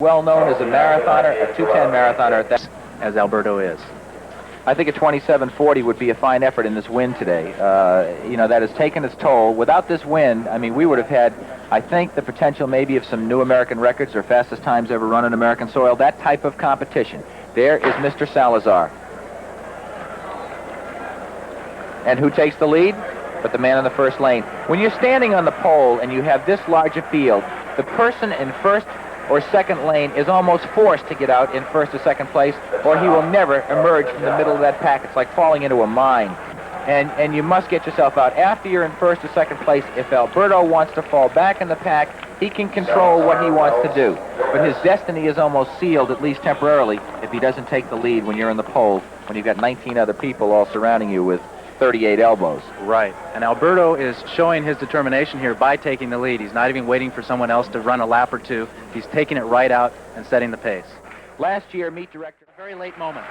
well known as a marathoner, a 2:10 marathoner at that, as Alberto is. I think a 27:40 would be a fine effort in this win today. You know, that has taken its toll. Without this win, I mean, we would have had, I think, the potential maybe of some new American records or fastest times ever run on American soil, that type of competition. There is Mr. Salazar. And who takes the lead? But the man in the first lane. When you're standing on the pole and you have this large a field, the person in first or second lane is almost forced to get out in first or second place, or he will never emerge from the middle of that pack. It's like falling into a mine. And you must get yourself out. After you're in first or second place, if Alberto wants to fall back in the pack, he can control what he wants to do. But his destiny is almost sealed, at least temporarily, if he doesn't take the lead when you're in the pole, when you've got 19 other people all surrounding you with 38 elbows. Right. And Alberto is showing his determination here by taking the lead. He's not even waiting for someone else to run a lap or two. He's taking it right out and setting the pace. Last year, meet director, A very late moment.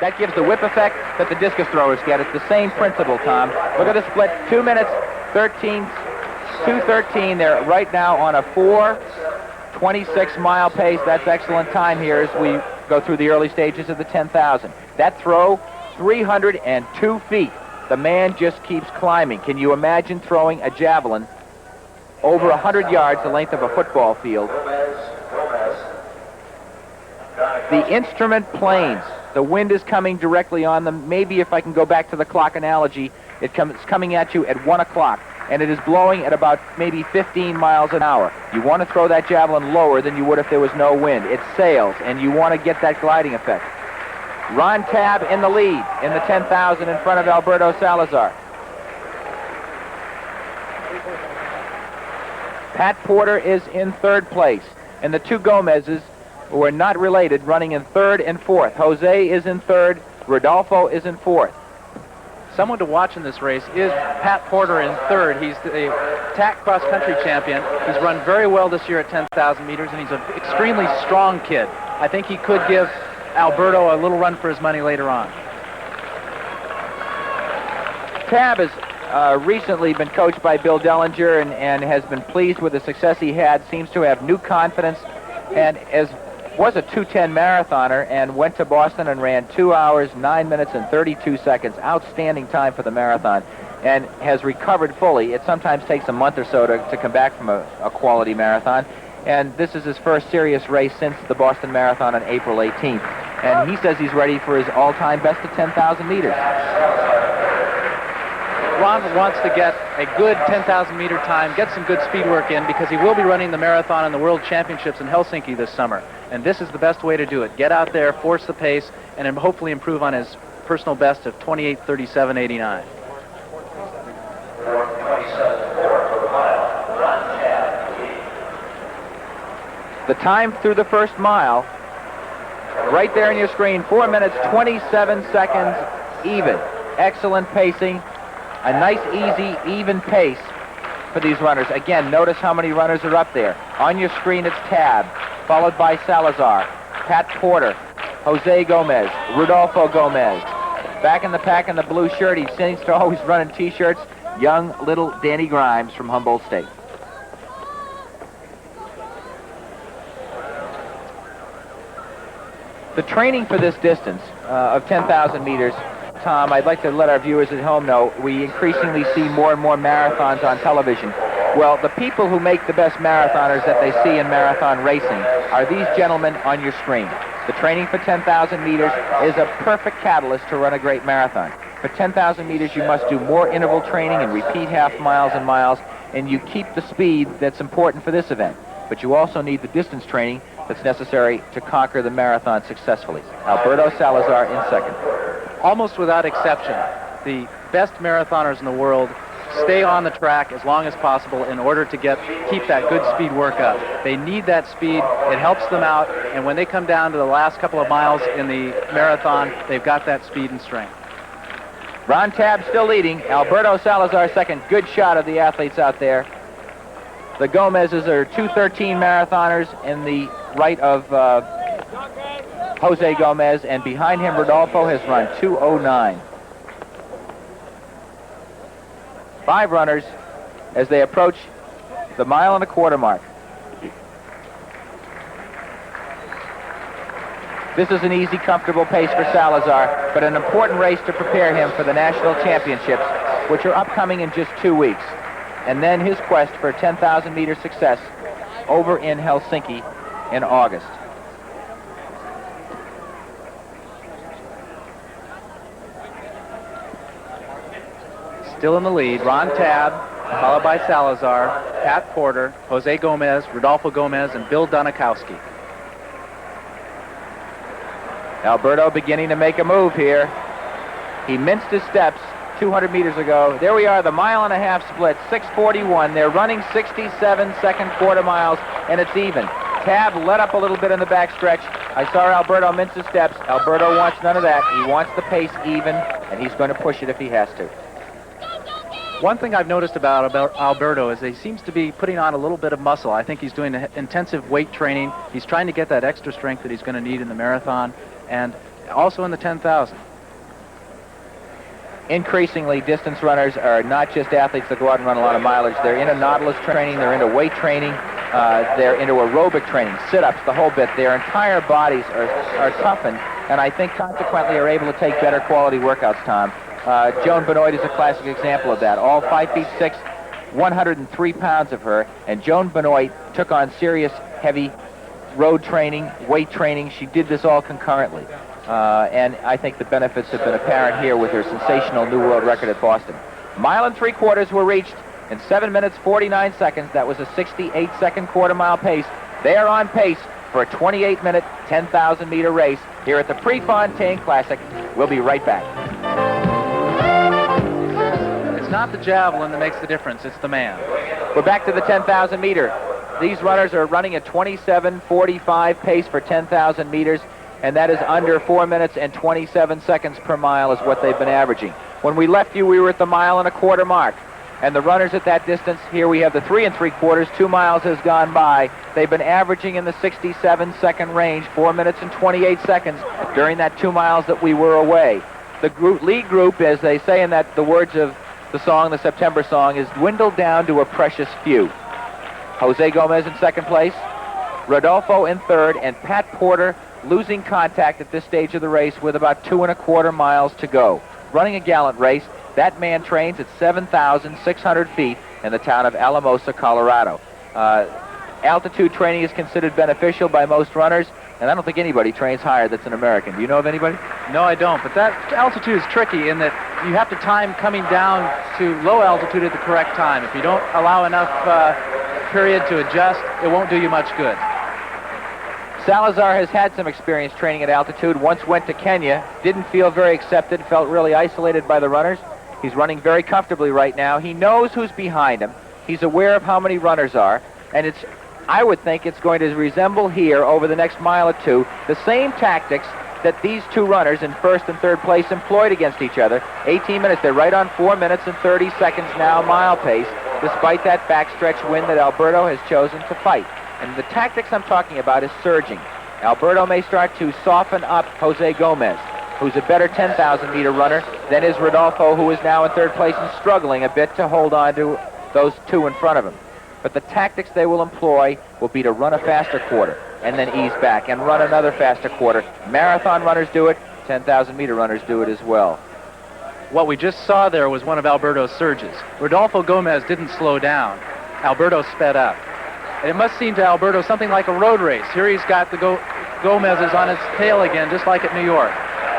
that gives the whip effect that the discus throwers get. It's the same principle, Tom. Look at the split, 2 minutes, 2:13. They're right now on a 4:26-mile pace. That's excellent time here as we go through the early stages of the 10,000. That throw, 302 feet. The man just keeps climbing. Can you imagine throwing a javelin over 100 yards, the length of a football field? The instrument planes, the wind is coming directly on them. Maybe if I can go back to the clock analogy, it's coming at you at 1 o'clock, and it is blowing at about maybe 15 miles an hour. You want to throw that javelin lower than you would if there was no wind. It sails, and you want to get that gliding effect. Ron Tabb in the lead in the 10,000 in front of Alberto Salazar. Pat Porter is in third place, and the two Gomez's, who are not related, running in third and fourth. Jose is in third, Rodolfo is in fourth. Someone to watch in this race is Pat Porter in third. He's the TAC cross-country champion. He's run very well this year at 10,000 meters, and he's an extremely strong kid. I think he could give Alberto a little run for his money later on. Tabb has recently been coached by Bill Dellinger and has been pleased with the success he had, seems to have new confidence, and was a 2:10 marathoner and went to Boston and ran 2 hours, 9 minutes, and 32 seconds. Outstanding time for the marathon, and has recovered fully. It sometimes takes a month or so to come back from a quality marathon. And this is his first serious race since the Boston Marathon on April 18th. And he says he's ready for his all-time best of 10,000 meters. Ron wants to get a good 10,000 meter time, get some good speed work in, because he will be running the marathon and the World Championships in Helsinki this summer. And this is the best way to do it. Get out there, force the pace, and then hopefully improve on his personal best of 28:37.89. The time through the first mile, right there on your screen, 4 minutes, 27 seconds, even. Excellent pacing, a nice, easy, even pace for these runners. Again, notice how many runners are up there. On your screen, it's Tabb, followed by Salazar, Pat Porter, Jose Gomez, Rodolfo Gomez. Back in the pack in the blue shirt, he seems to always run in T-shirts, young little Danny Grimes from Humboldt State. The training for this distance of 10,000 meters, Tom, I'd like to let our viewers at home know, we increasingly see more and more marathons on television. Well, the people who make the best marathoners that they see in marathon racing are these gentlemen on your screen. The training for 10,000 meters is a perfect catalyst to run a great marathon. For 10,000 meters, you must do more interval training and repeat half miles and miles, and you keep the speed that's important for this event. But you also need the distance training that's necessary to conquer the marathon successfully. Alberto Salazar in second. Almost without exception, the best marathoners in the world stay on the track as long as possible in order to keep that good speed work up. They need that speed. It helps them out, and when they come down to the last couple of miles in the marathon, they've got that speed and strength. Ron Tabb still leading. Alberto Salazar second. Good shot of the athletes out there. The Gomez's are 2:13 marathoners in the right of Jose Gomez, and behind him Rodolfo has run 2:09. 5 runners as they approach the mile and a quarter mark. This is an easy, comfortable pace for Salazar, but an important race to prepare him for the national championships, which are upcoming in just 2 weeks. And then his quest for 10,000-meter success over in Helsinki in August. Still in the lead, Ron Tabb, followed by Salazar, Pat Porter, Jose Gomez, Rodolfo Gomez, and Bill Dunikowski. Alberto beginning to make a move here. He minced his steps 200 meters ago. There we are, the mile-and-a-half split, 6:41. They're running 67 second quarter miles, and it's even. Tabb let up a little bit in the backstretch. I saw Alberto mince his steps. Alberto wants none of that. He wants the pace even, and he's going to push it if he has to. One thing I've noticed about Alberto is that he seems to be putting on a little bit of muscle. I think he's doing intensive weight training. He's trying to get that extra strength that he's going to need in the marathon and also in the 10,000. Increasingly, distance runners are not just athletes that go out and run a lot of mileage. They're into Nautilus training, they're into weight training, they're into aerobic training, sit-ups, the whole bit. Their entire bodies are toughened, and I think consequently are able to take better quality workouts, Tom. Joan Benoit is a classic example of that. All 5'6", 103 pounds of her, and Joan Benoit took on serious, heavy road training, weight training. She did this all concurrently. And I think the benefits have been apparent here with her sensational new world record at Boston. 1 3/4 were reached in 7 minutes 49 seconds. That was a 68-second quarter-mile pace. They are on pace for a 28-minute, 10,000-meter race here at the Prefontaine Classic. We'll be right back. It's not the javelin that makes the difference, it's the man. We're back to the 10,000-meter. These runners are running a 27:45 pace for 10,000 meters, and that is under 4 minutes and 27 seconds per mile is what they've been averaging. When we left you, we were at the 1.25 mile mark, and the runners at that distance, here we have the 3 3/4, 2 miles has gone by. They've been averaging in the 67-second range, 4 minutes and 28 seconds during that 2 miles that we were away. The lead group, as they say in the words of the song, the September song, is dwindled down to a precious few. Jose Gomez in second place, Rodolfo in third, and Pat Porter losing contact at this stage of the race with about 2 1/4 miles to go. Running a gallant race, that man trains at 7,600 feet in the town of Alamosa, Colorado. Altitude training is considered beneficial by most runners, and I don't think anybody trains higher that's an American. Do you know of anybody? No, I don't, but that altitude is tricky in that you have to time coming down to low altitude at the correct time. If you don't allow enough period to adjust, it won't do you much good. Salazar has had some experience training at altitude. Once went to Kenya, didn't feel very accepted, felt really isolated by the runners. He's running very comfortably right now. He knows who's behind him. He's aware of how many runners are, and I would think it's going to resemble here over the next mile or two the same tactics that these two runners in first and third place employed against each other. 18 minutes, they're right on 4 minutes and 30 seconds now mile pace, despite that backstretch wind that Alberto has chosen to fight. And the tactics I'm talking about is surging. Alberto may start to soften up Jose Gomez, who's a better 10,000-meter runner than is Rodolfo, who is now in third place and struggling a bit to hold on to those two in front of him. But the tactics they will employ will be to run a faster quarter and then ease back and run another faster quarter. Marathon runners do it, 10,000-meter runners do it as well. What we just saw there was one of Alberto's surges. Rodolfo Gomez didn't slow down. Alberto sped up. And it must seem to Alberto something like a road race. Here he's got the Gomez is on his tail again, just like at New York.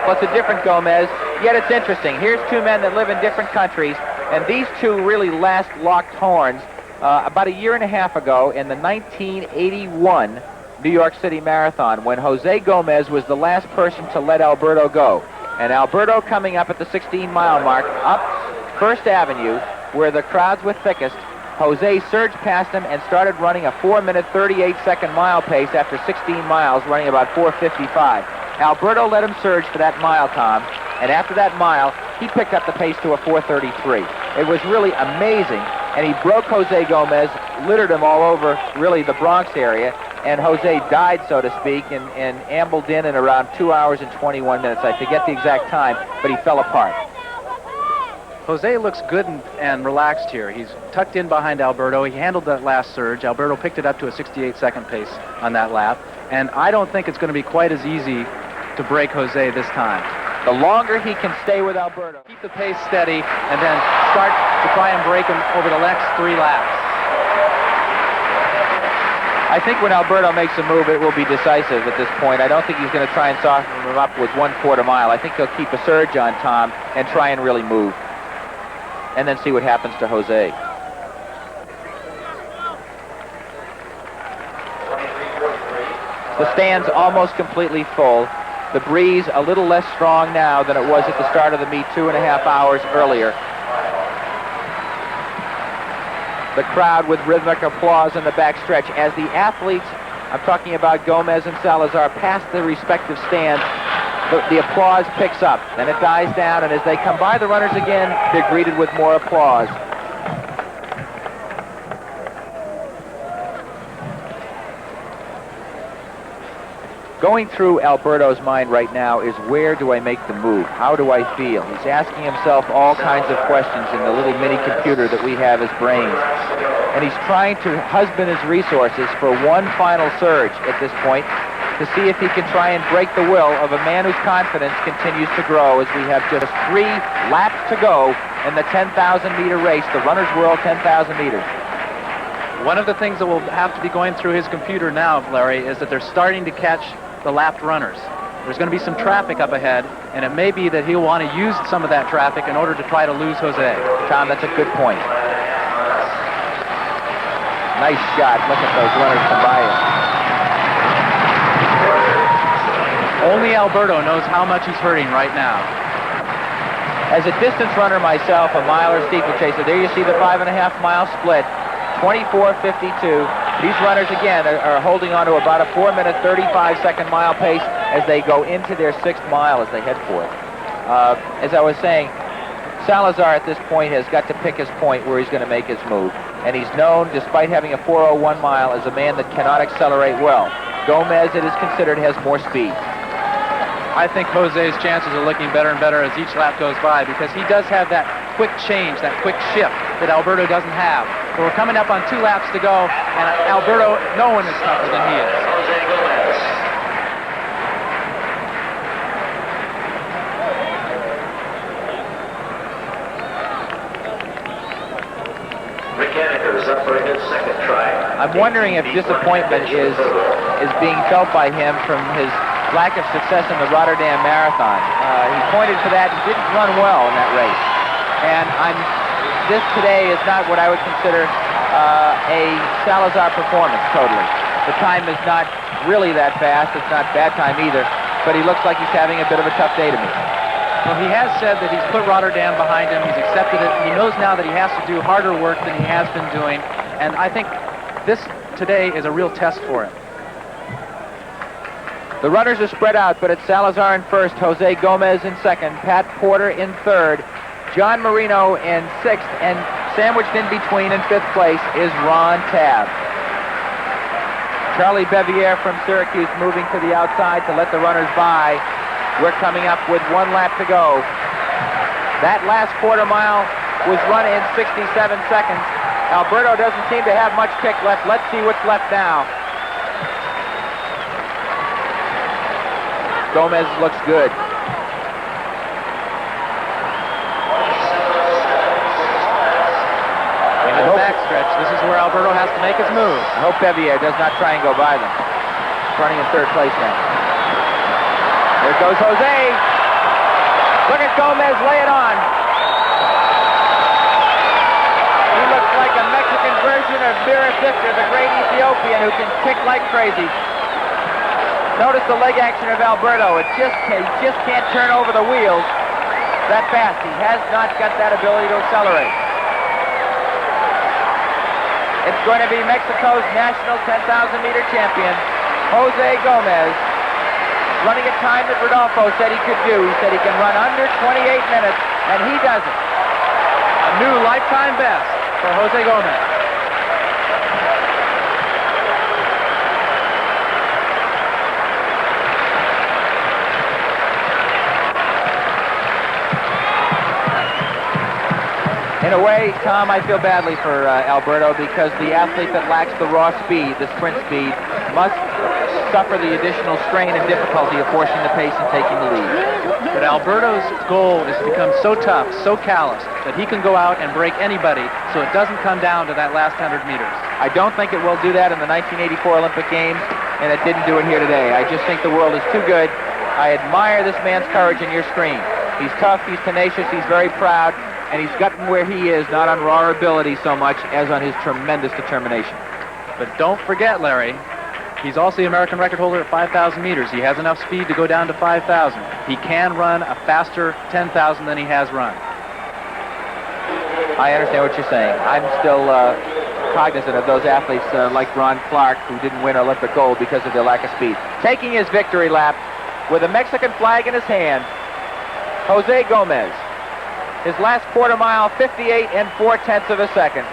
Well, it's a different Gomez, yet it's interesting. Here's two men that live in different countries, and these two really last locked horns about a year and a half ago in the 1981 New York City Marathon, when Jose Gomez was the last person to let Alberto go. And Alberto coming up at the 16-mile mark, up First Avenue, where the crowds were thickest, Jose surged past him and started running a 4-minute, 38-second mile pace after 16 miles, running about 4:55. Alberto let him surge for that mile, Tom, and after that mile, he picked up the pace to a 4:33. It was really amazing, and he broke Jose Gomez, littered him all over, really, the Bronx area, and Jose died, so to speak, and ambled in around 2 hours and 21 minutes. I forget the exact time, but he fell apart. Jose looks good and relaxed here. He's tucked in behind Alberto. He handled that last surge. Alberto picked it up to a 68-second pace on that lap. And I don't think it's going to be quite as easy to break Jose this time. The longer he can stay with Alberto. Keep the pace steady and then start to try and break him over the next 3 laps. I think when Alberto makes a move, it will be decisive at this point. I don't think he's going to try and soften him up with 1/4 mile. I think he'll keep a surge on Tom and try and really move. And then see what happens to Jose. The stand's almost completely full. The breeze a little less strong now than it was at the start of the meet 2.5 hours earlier. The crowd with rhythmic applause in the backstretch as the athletes, I'm talking about Gomez and Salazar, pass the respective stands. The applause picks up, then it dies down, and as they come by the runners again, they're greeted with more applause. Going through Alberto's mind right now is, where do I make the move? How do I feel? He's asking himself all kinds of questions in the little mini computer that we have as brains. And he's trying to husband his resources for one final surge at this point to see if he can try and break the will of a man whose confidence continues to grow as we have just 3 laps to go in the 10,000-meter race, the Runner's World 10,000 meters. One of the things that will have to be going through his computer now, Larry, is that they're starting to catch the lapped runners. There's going to be some traffic up ahead, and it may be that he'll want to use some of that traffic in order to try to lose Jose. Tom, that's a good point. Nice shot. Look at those runners come by him. Only Alberto knows how much he's hurting right now. As a distance runner myself, a miler steeplechaser, there you see the 5.5-mile split. 24:52. These runners, again, are holding on to about a 4-minute, 35-second mile pace as they go into their 6th mile as they head for it. As I was saying, Salazar at this point has got to pick his point where he's going to make his move. And he's known, despite having a 4:01 mile, as a man that cannot accelerate well. Gomez, it is considered, has more speed. I think Jose's chances are looking better and better as each lap goes by because he does have that quick change, that quick shift that Alberto doesn't have. So we're coming up on 2 laps to go, and Alberto, no one is tougher than he is. I'm wondering if disappointment is being felt by him from his lack of success in the Rotterdam Marathon. He pointed to that and didn't run well in that race. And this today is not what I would consider a Salazar performance, totally. The time is not really that fast. It's not bad time either. But he looks like he's having a bit of a tough day to me. Well, he has said that he's put Rotterdam behind him. He's accepted it. He knows now that he has to do harder work than he has been doing. And I think this today is a real test for him. The runners are spread out, but it's Salazar in first, Jose Gomez in second, Pat Porter in third, John Marino in sixth, and sandwiched in between in fifth place is Ron Tabb. Charlie Bevier from Syracuse moving to the outside to let the runners by. We're coming up with 1 lap to go. That last quarter mile was run in 67 seconds. Alberto doesn't seem to have much kick left. Let's see what's left now. Gomez looks good. In the backstretch, this is where Alberto has to make his move. I hope Bevier does not try and go by them. Running in third place now. There goes Jose. Look at Gomez lay it on. He looks like a Mexican version of Mira Victor, the great Ethiopian who can kick like crazy. Notice the leg action of Alberto. He just can't turn over the wheels that fast. He has not got that ability to accelerate. It's going to be Mexico's national 10,000-meter champion, Jose Gomez, running a time that Rodolfo said he could do. He said he can run under 28 minutes, and he does it. A new lifetime best for Jose Gomez. In a way, Tom, I feel badly for Alberto because the athlete that lacks the raw speed, the sprint speed, must suffer the additional strain and difficulty of forcing the pace and taking the lead. But Alberto's goal is to become so tough, so callous, that he can go out and break anybody so it doesn't come down to that last 100 meters. I don't think it will do that in the 1984 Olympic Games, and it didn't do it here today. I just think the world is too good. I admire this man's courage in your screen. He's tough, he's tenacious, he's very proud, and he's gotten where he is, not on raw ability so much as on his tremendous determination. But don't forget, Larry, he's also the American record holder at 5,000 meters. He has enough speed to go down to 5,000. He can run a faster 10,000 than he has run. I understand what you're saying. I'm still cognizant of those athletes like Ron Clark, who didn't win Olympic gold because of their lack of speed. Taking his victory lap with a Mexican flag in his hand, Jose Gomez. His last quarter mile, 58 4/10 of a second.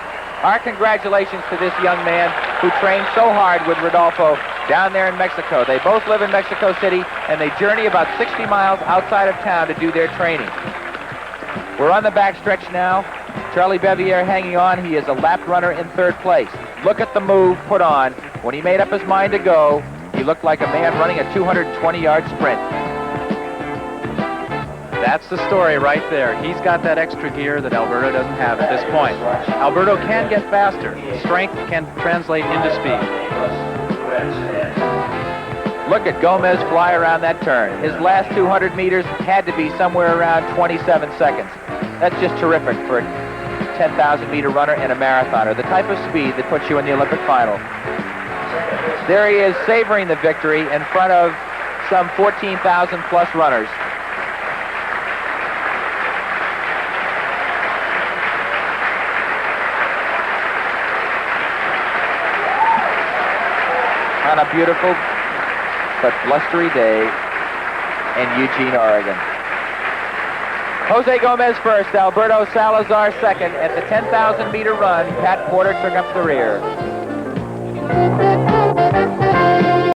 Our congratulations to this young man who trained so hard with Rodolfo down there in Mexico. They both live in Mexico City, and they journey about 60 miles outside of town to do their training. We're on the backstretch now. Charlie Bevier hanging on. He is a lap runner in third place. Look at the move put on. When he made up his mind to go, he looked like a man running a 220-yard sprint. That's the story right there. He's got that extra gear that Alberto doesn't have at this point. Alberto can get faster. Strength can translate into speed. Look at Gomez fly around that turn. His last 200 meters had to be somewhere around 27 seconds. That's just terrific for a 10,000-meter runner and a marathoner, the type of speed that puts you in the Olympic final. There he is, savoring the victory in front of some 14,000-plus runners. On a beautiful but blustery day in Eugene, Oregon. Jose Gomez first, Alberto Salazar second. At the 10,000-meter run, Pat Porter took up the rear.